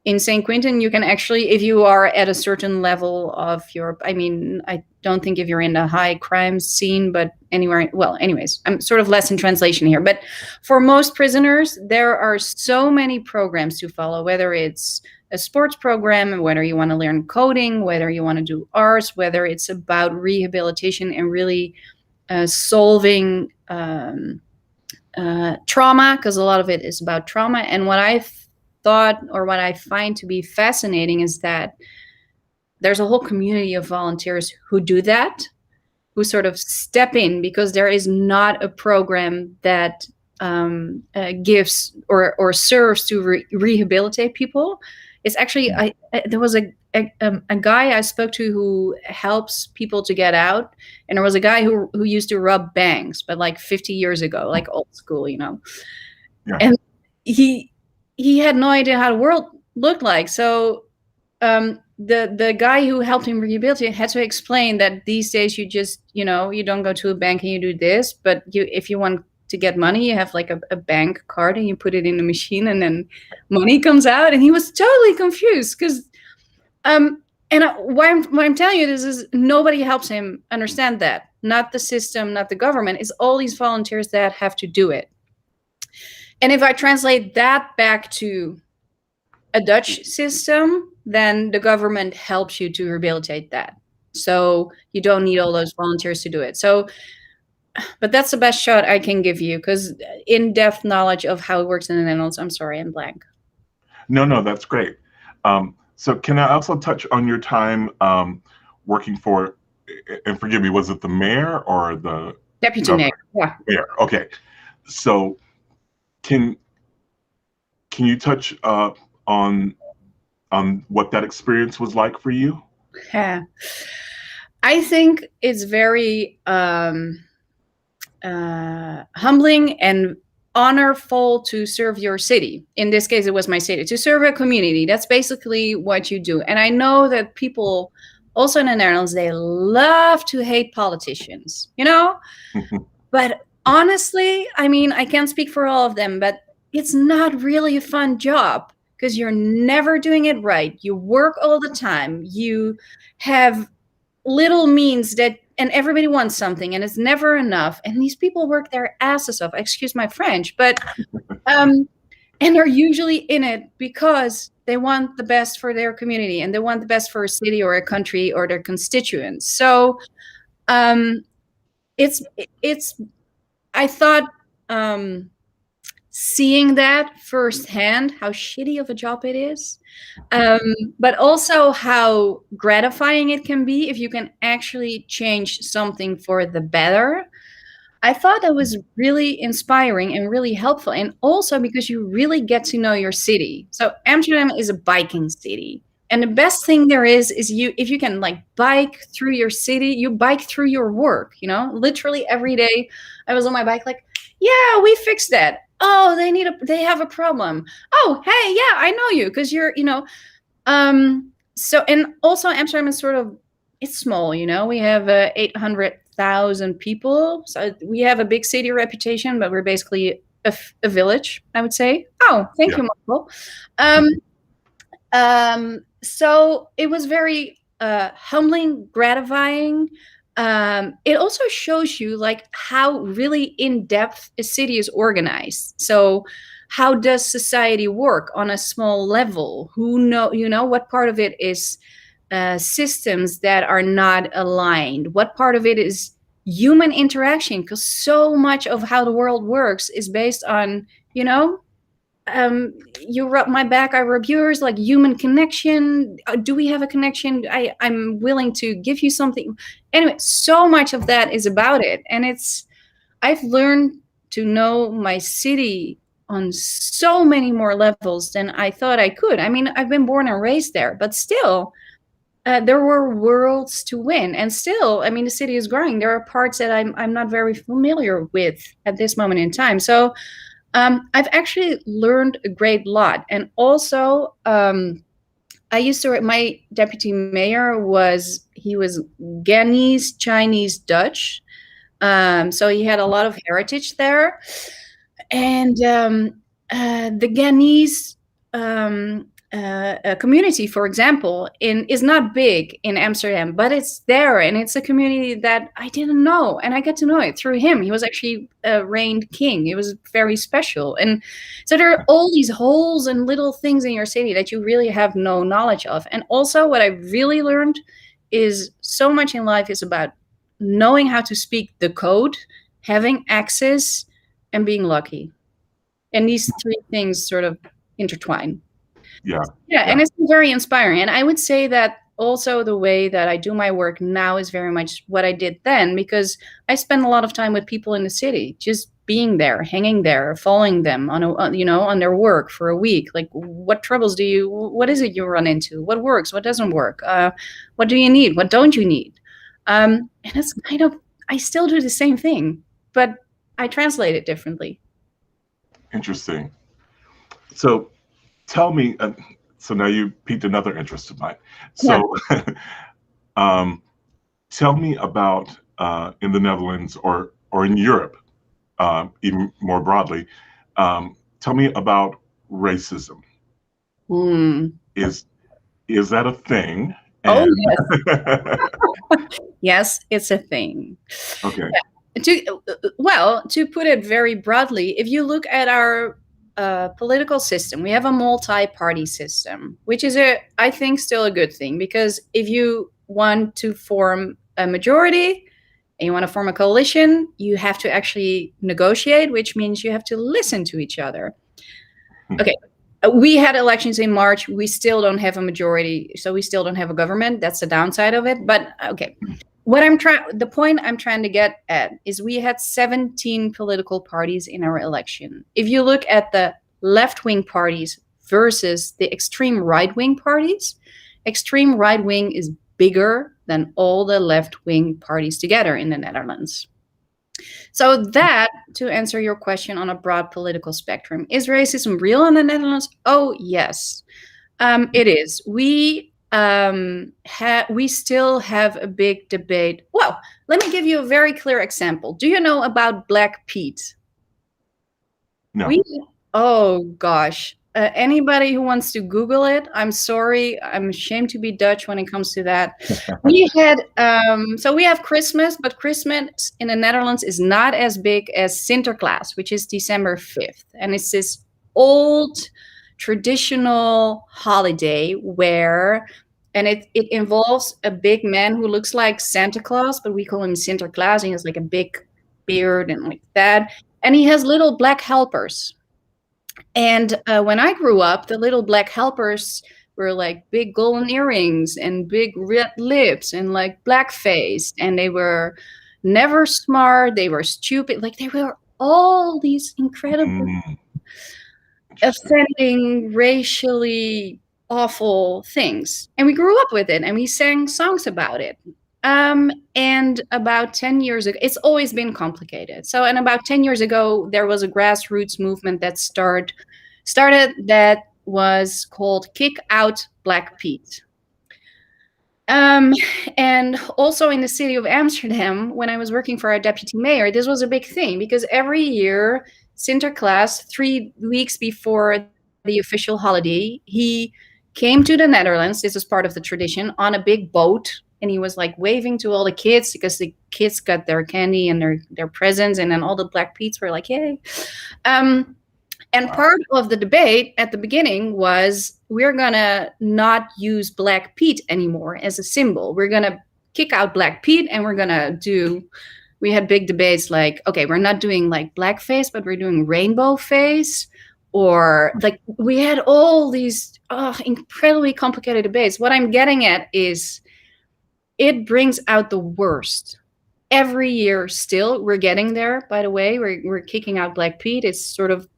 in St. Quentin, you can actually, if you are at a certain level of I don't think if you're in the high crime scene, but anywhere, well, anyways, I'm sort of less in translation here. But for most prisoners, there are so many programs to follow, whether it's a sports program, whether you want to learn coding, whether you want to do arts, whether it's about rehabilitation and really solving trauma, because a lot of it is about trauma. And what I find to be fascinating is that there's a whole community of volunteers who do that, who sort of step in, because there is not a program that gives or serves to rehabilitate people. It's actually, there was a guy I spoke to who helps people to get out, and there was a guy who used to rob banks, but like 50 years ago, like old school, Yeah. And he had no idea how the world looked like. So the guy who helped him rehabilitate had to explain that these days you just, you don't go to a bank and you do this, but if you want to get money, you have like a bank card and you put it in the machine and then money comes out. And he was totally confused because, why I'm telling you this is nobody helps him understand that. Not the system, not the government. It's all these volunteers that have to do it. And if I translate that back to a Dutch system, then the government helps you to rehabilitate that. So you don't need all those volunteers to do it. So, but that's the best shot I can give you, because in-depth knowledge of how it works in the Netherlands, I'm sorry, I'm blank. No, that's great. So can I also touch on your time working for, and forgive me, was it the mayor or the Deputy mayor. governor? Yeah. Mayor. Okay. So can you touch on what that experience was like for you? Yeah. I think it's very humbling and honorful to serve your city. In this case, it was my city. To serve a community, that's basically what you do. And I know that people also in the Netherlands, they love to hate politicians, you know? But honestly, I mean, I can't speak for all of them, but it's not really a fun job because you're never doing it right. You work all the time. You have little means that, and everybody wants something and it's never enough. And these people work their asses off, excuse my French, but and they're usually in it because they want the best for their community and they want the best for a city or a country or their constituents. So it's I thought seeing that firsthand, how shitty of a job it is, but also how gratifying it can be if you can actually change something for the better. I thought that was really inspiring and really helpful. And also because you really get to know your city. So Amsterdam is a biking city. And the best thing there is if you can like bike through your city, you bike through your work, you know, literally every day I was on my bike like, yeah, we fixed that. Oh, they have a problem. Oh, hey, yeah, I know you because you're, you know, so, and also Amsterdam is sort of, it's small, you know, we have 800,000 people. So we have a big city reputation, but we're basically a village, I would say. Oh, thank you, Michael. So it was very humbling, gratifying. It also shows you like how really in depth a city is organized. So how does society work on a small level? What part of it is systems that are not aligned? What part of it is human interaction? Because so much of how the world works is based on, you know, you rub my back, I rub yours, like human connection. Do we have a connection? I'm willing to give you something. Anyway, so much of that is about it. And I've learned to know my city on so many more levels than I thought I could. I mean, I've been born and raised there, but still, there were worlds to win. And still, I mean, the city is growing. There are parts that I'm not very familiar with at this moment in time. So I've actually learned a great lot. And also, my deputy mayor was Ghanese, Chinese, Dutch. So he had a lot of heritage there. And the Ghanese community, for example, is not big in Amsterdam, but it's there, and it's a community that I didn't know, and I got to know it through him. He was actually reigned king. It was very special, and so there are all these holes and little things in your city that you really have no knowledge of. And also, what I really learned is so much in life is about knowing how to speak the code, having access, and being lucky. And these three things sort of intertwine. Yeah, and it's very inspiring. And I would say that also the way that I do my work now is very much what I did then, because I spend a lot of time with people in the city, just being there, hanging there, following them on their work for a week. Like, what is it you run into? What works? What doesn't work? What do you need? What don't you need? And it's kind of, I still do the same thing, but I translate it differently. Interesting. So tell me, so now you piqued another interest of mine. So tell me about in the Netherlands or in Europe, even more broadly, tell me about racism. Is that a thing? And yes. Yes, it's a thing. Okay. To put it very broadly, if you look at our political system, we have a multi-party system, which is I think still a good thing, because if you want to form a majority and you want to form a coalition, you have to actually negotiate, which means you have to listen to each other. Okay, We had elections in March. We still don't have a majority, so we still don't have a government. That's the downside of it. But okay, the point I'm trying to get at is we had 17 political parties in our election. If you look at the left-wing parties versus the extreme right-wing parties, extreme right-wing is bigger than all the left-wing parties together in the Netherlands. So that, to answer your question on a broad political spectrum, is racism real in the Netherlands? Oh, yes, it is. We still have a big debate. Well, let me give you a very clear example. Do you know about Black Pete? No. Oh, gosh. Anybody who wants to Google it, I'm sorry. I'm ashamed to be Dutch when it comes to that. We had, so we have Christmas, but Christmas in the Netherlands is not as big as Sinterklaas, which is December 5th. And it's this old traditional holiday where, and it involves a big man who looks like Santa Claus, but we call him Sinterklaas. He has like a big beard and like that. And he has little black helpers. And when I grew up, the little black helpers were like big golden earrings and big red lips and like blackface. And they were never smart. They were stupid. Like they were all these incredible, offending, racially awful things. And we grew up with it and we sang songs about it. And about 10 years ago, it's always been complicated. So, and about 10 years ago, there was a grassroots movement that started that was called Kick Out Black Pete. And also in the city of Amsterdam, when I was working for our deputy mayor, this was a big thing because every year, Sinterklaas, 3 weeks before the official holiday, he came to the Netherlands. This is part of the tradition, on a big boat. And he was like waving to all the kids because the kids got their candy and their presents. And then all the Black Petes were like, yay. And part of the debate at the beginning was, we're going to not use Black Pete anymore as a symbol. We're going to kick out Black Pete and we're going to we had big debates like, okay, we're not doing like blackface, but we're doing rainbow face. Or like we had all these incredibly complicated debates. What I'm getting at is, it brings out the worst. Every year still, we're getting there, by the way. We're kicking out Black Pete. It's sort of,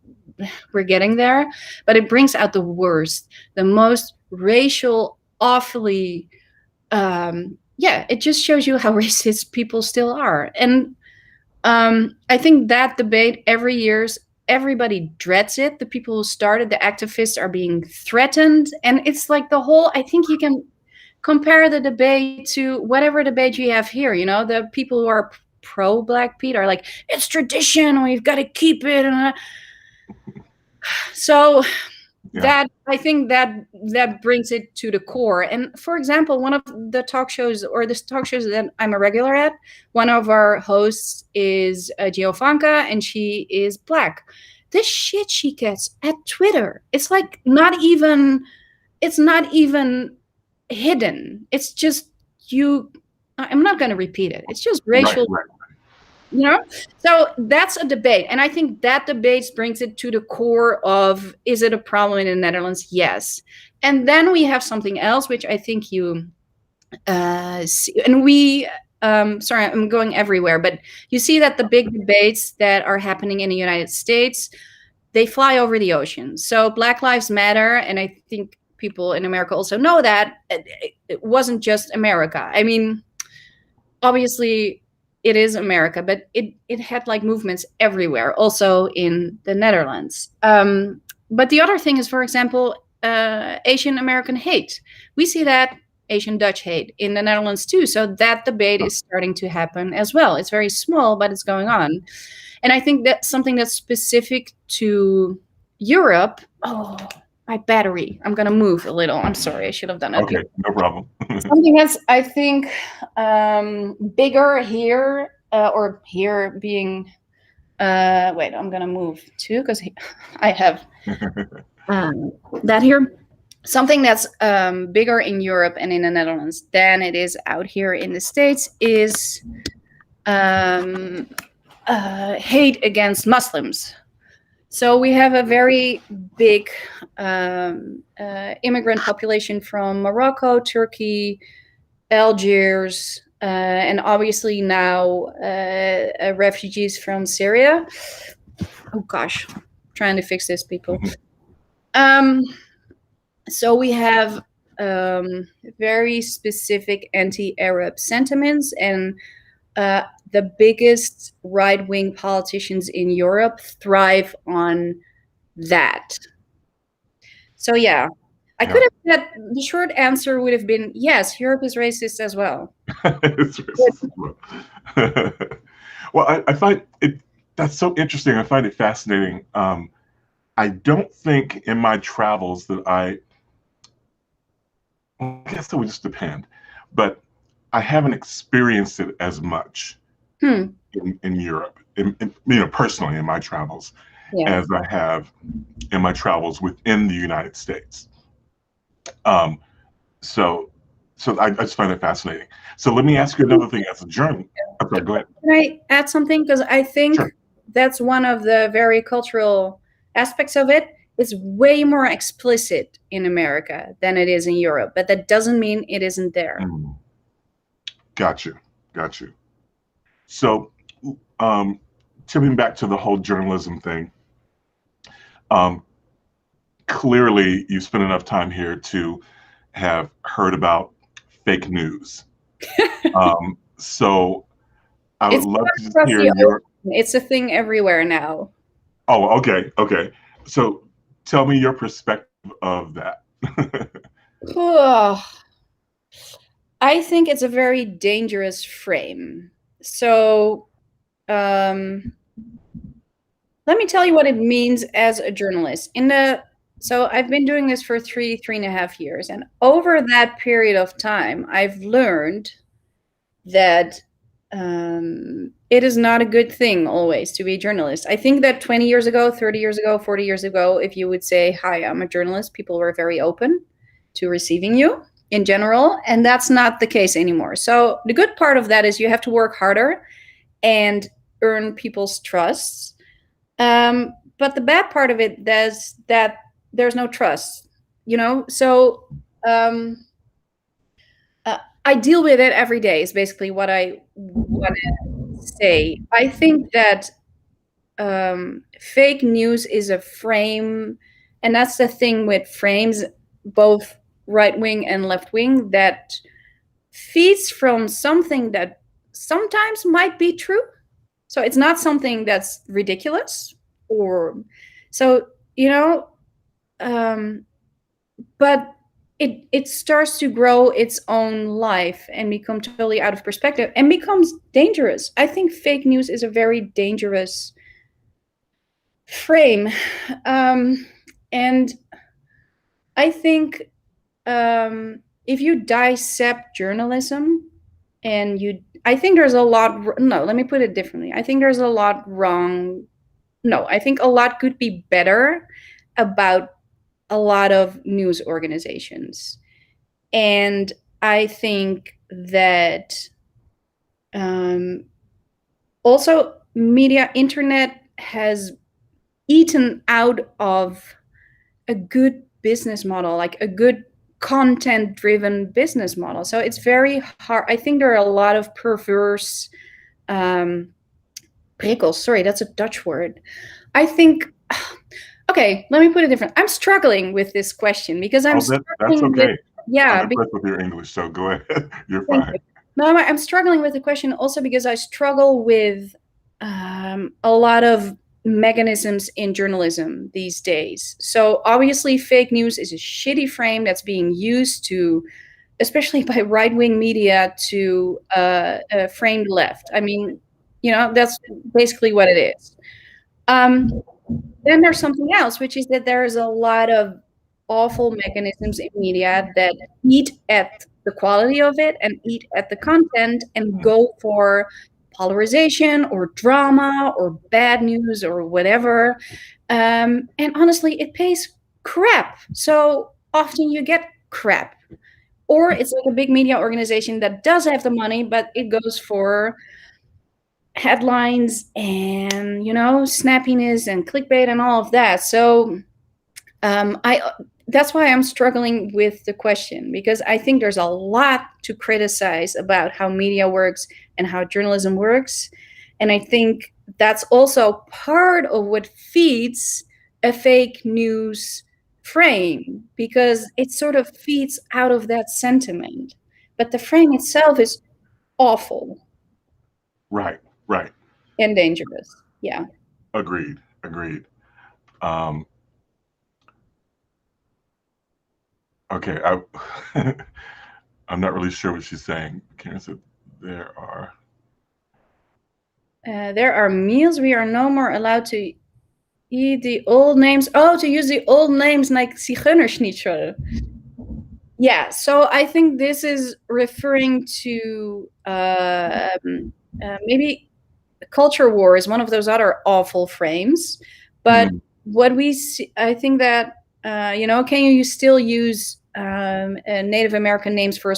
we're getting there. But it brings out the worst, the most racial, awfully, it just shows you how racist people still are. And I think that debate every year, everybody dreads it. The people who started, the activists, are being threatened. And it's like the whole, I think you can compare the debate to whatever debate you have here. You know, the people who are pro Black Pete are like, it's tradition, we've got to keep it. So that, I think that brings it to the core. And for example, one of the talk shows, or the talk shows that I'm a regular at, one of our hosts is Giovanka, and she is Black. This shit she gets at Twitter, it's like it's not even hidden. It's just I'm not going to repeat it. It's just racial, right. You know? So that's a debate. And I think that debate brings it to the core of, is it a problem in the Netherlands? Yes. And then we have something else, which I think you see, and we, sorry, I'm going everywhere, but you see that the big debates that are happening in the United States, they fly over the ocean. So Black Lives Matter, and I think people in America also know that it wasn't just America. I mean, obviously it is America, but it had like movements everywhere, also in the Netherlands. But the other thing is, for example, Asian American hate. We see that Asian Dutch hate in the Netherlands too. So that debate is starting to happen as well. It's very small, but it's going on. And I think that's something that's specific to Europe. Oh, my battery. I'm going to move a little. I'm sorry. I should have done that. Okay, no problem. Something that's, I think, bigger here, or here being, wait, I'm going to move too, because I have that here. Something that's bigger in Europe and in the Netherlands than it is out here in the States is hate against Muslims. So we have a very big immigrant population from Morocco, Turkey, Algiers, and obviously now refugees from Syria. Oh gosh, trying to fix this, people. So we have very specific anti-Arab sentiments, and the biggest right-wing politicians in Europe thrive on that. So yeah, I could have said the short answer would have been yes, Europe is racist as well. It's racist as well. Well, I find it that's so interesting. I find it fascinating. I don't think in my travels that I guess it would just depend, but I haven't experienced it as much in Europe, personally in my travels, as I have in my travels within the United States. So I just find it fascinating. So let me ask you another thing as a journalist. Okay, go ahead. Can I add something? Because I think that's one of the very cultural aspects of it. It's way more explicit in America than it is in Europe, but that doesn't mean it isn't there. Got you. So, tipping back to the whole journalism thing, clearly you spent enough time here to have heard about fake news. So I would love to just hear your... It's a thing everywhere now. Oh, okay. So tell me your perspective of that. I think it's a very dangerous frame. So let me tell you what it means as a journalist. So I've been doing this for 3.5 years. And over that period of time, I've learned that it is not a good thing always to be a journalist. I think that 20 years ago, 30 years ago, 40 years ago, if you would say, hi, I'm a journalist, people were very open to receiving you in general. And that's not the case anymore. So the good part of that is you have to work harder and earn people's trust. But the bad part of it is that there's no trust, So I deal with it every day is basically what I want to say. I think that fake news is a frame, and that's the thing with frames, both right-wing and left-wing, that feeds from something that sometimes might be true. So it's not something that's ridiculous but it starts to grow its own life and become totally out of perspective and becomes dangerous. I think fake news is a very dangerous frame. And I think if you dissect journalism I think there's a lot, no, let me put it differently. I think there's a lot wrong. No, I think a lot could be better about a lot of news organizations. And I think that also internet has eaten out of a good business model, like a good content-driven business model. So it's very hard. I think there are a lot of perverse prikkels. Sorry, that's a Dutch word. I think... Okay, let me put it different. I'm struggling with this question because I'm that's okay. I'm impressed with your English, so go ahead. You're fine. No, I'm struggling with the question also because I struggle with a lot of mechanisms in journalism these days. So obviously fake news is a shitty frame that's being used to, especially by right-wing media, to frame the left. I mean, that's basically what it is. Then there's something else, which is that there is a lot of awful mechanisms in media that eat at the quality of it and eat at the content and go for polarization or drama or bad news or whatever. And honestly, it pays crap. So often you get crap. Or it's like a big media organization that does have the money, but it goes for headlines and, snappiness and clickbait and all of that. So I that's why I'm struggling with the question, because I think there's a lot to criticize about how media works and how journalism works. And I think that's also part of what feeds a fake news frame, because it sort of feeds out of that sentiment. But the frame itself is awful Right, right. and dangerous. Yeah. Agreed, agreed. Um, okay, I'm not really sure what she's saying. Karen said there are. There are meals we are no more allowed to eat the old names. Oh, to use the old names like Zigeunerschnitzel. Yeah, so I think this is referring to maybe culture war is one of those other awful frames. But Hmm, what we see, I think that can you still use Native American names for a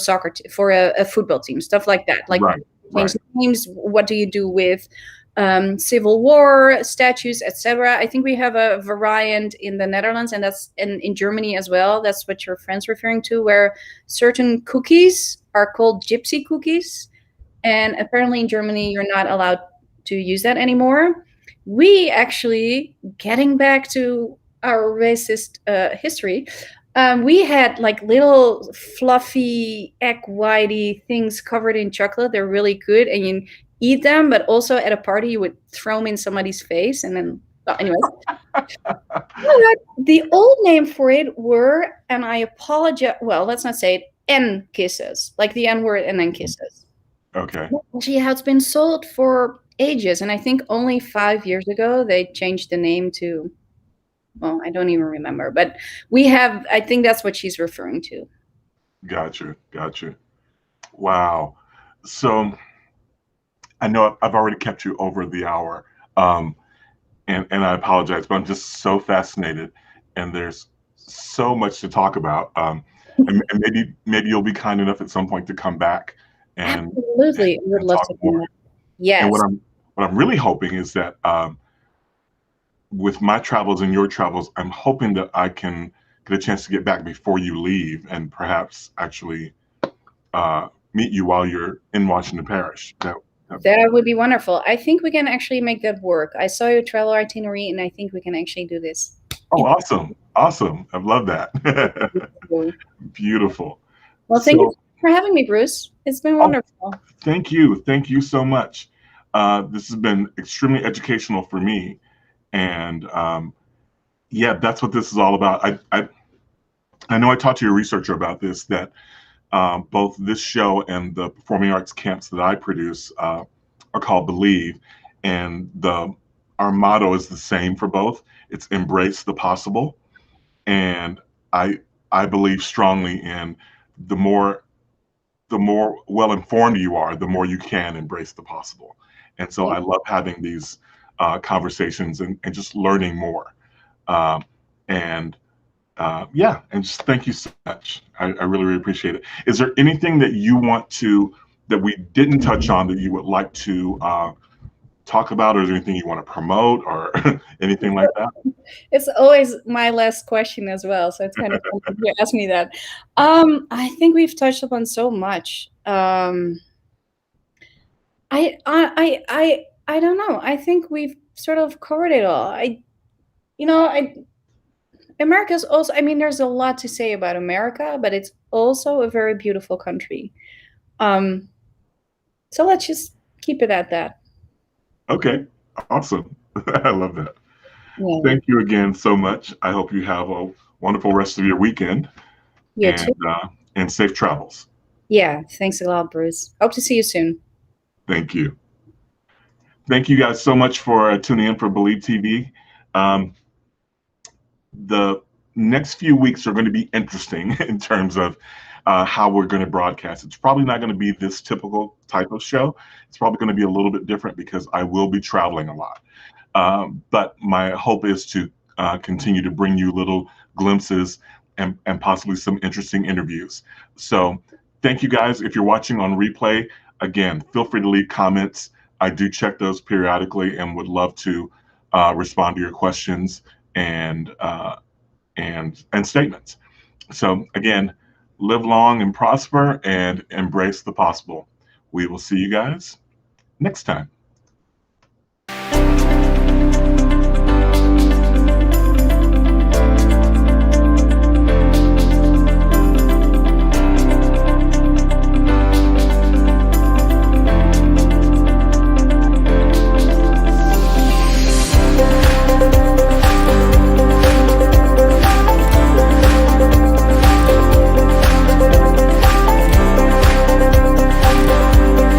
for a football team, stuff like that? Like right, change right. names. What do you do with Civil War statues, etc.? I think we have a variant in the Netherlands, and that's in Germany as well. That's what your friend's referring to, where certain cookies are called gypsy cookies, and apparently in Germany you're not allowed to use that anymore. We actually, getting back to our racist history, we had like little fluffy egg whitey things covered in chocolate. They're really good, and you eat them, but also at a party you would throw them in somebody's face, and then, well, anyways. The old name for it were, and I apologize, well, let's not say it, N kisses, like the N word and then kisses. Okay, Actually, how it's been sold for ages, and I think only 5 years ago they changed the name to, well, I don't even remember, but we have, I think that's what she's referring to. gotcha, gotcha. Wow. So I know I've already kept you over the hour, um, and I apologize, but I'm just so fascinated, and there's so much to talk about. And maybe you'll be kind enough at some point to come back and Absolutely, I would and love talk to do more. that. And Yes. what I'm really hoping is that with my travels and your travels, I'm hoping that I can get a chance to get back before you leave and perhaps actually meet you while you're in Washington Parish. That would be wonderful. I think we can actually make that work. I saw your travel itinerary, and I think we can actually do this. Oh, awesome. Awesome. I love that. Cool. Beautiful. Well, thank you So, for having me, Bruce. It's been oh, wonderful. thank you. Thank you so much. This has been extremely educational for me. And yeah, that's what this is all about. I know I talked to your researcher about this, that both this show and the performing arts camps that I produce are called Believe. And our motto is the same for both. It's embrace the possible. And I I believe strongly in the more the more well informed you are, the more you can embrace the possible. And so Yeah. I love having these conversations and just learning more. Um, and yeah, and just thank you so much. I really, really appreciate it. Is there anything that you want to that we didn't touch on that you would like to talk about, or is there anything you want to promote, or anything like that? It's always my last question as well, so it's kind of fun that you ask me that. I think we've touched upon so much. I don't know. I think we've sort of covered it all. I America's also. I mean, there's a lot to say about America, but it's also a very beautiful country. Um, so let's just keep it at that. Okay, awesome. I love that. Yeah. Thank you again so much. I hope you have a wonderful rest of your weekend You too. and safe travels. Yeah. Thanks a lot, Bruce. Hope to see you soon. Thank you. Thank you guys so much for tuning in for Believe TV. Um, the next few weeks are going to be interesting in terms of how we're going to broadcast. It's probably not going to be this typical type of show. It's probably going to be a little bit different because I will be traveling a lot. But my hope is to continue to bring you little glimpses and possibly some interesting interviews. So thank you guys. If you're watching on replay, again, feel free to leave comments. I do check those periodically and would love to respond to your questions and statements. So again, live long and prosper and embrace the possible. We will see you guys next time.